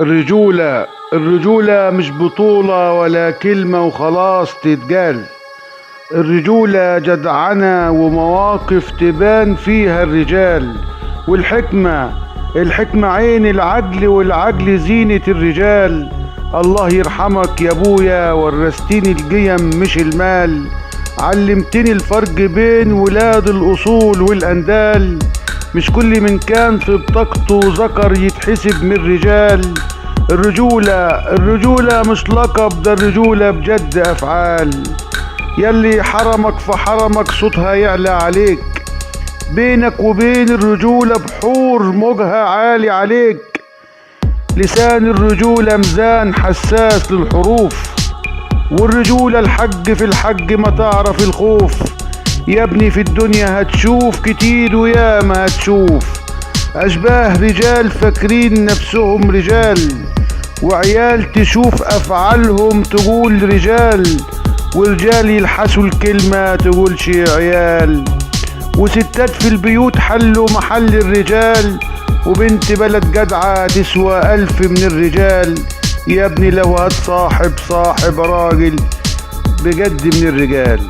الرجولة مش بطولة ولا كلمة وخلاص تتقال. الرجولة جدعنة ومواقف تبان فيها الرجال. والحكمة عين العدل، والعدل زينة الرجال. الله يرحمك يا ابويا، ورستني القيم مش المال. علمتني الفرق بين ولاد الأصول والأندال. مش كل من كان في بطاقته ذكر يتحسب من رجال. الرجولة مش لقب، ده الرجولة بجد أفعال. يلي حرمك فحرمك صوتها يعلى عليك. بينك وبين الرجولة بحور موجها عالي عليك. لسان الرجولة ميزان حساس للحروف، والرجولة الحق في الحق ما تعرف الخوف. يا ابني في الدنيا هتشوف كتير وياما هتشوف أشباه رجال فاكرين نفسهم رجال، وعيال تشوف أفعالهم تقول رجال، ورجال يلحسوا الكلمة تقولش عيال. وستات في البيوت حلوا محل الرجال، وبنت بلد جدعة تسوى 1000 من الرجال. يا ابني لو هتصاحب صاحب راجل بجد من الرجال.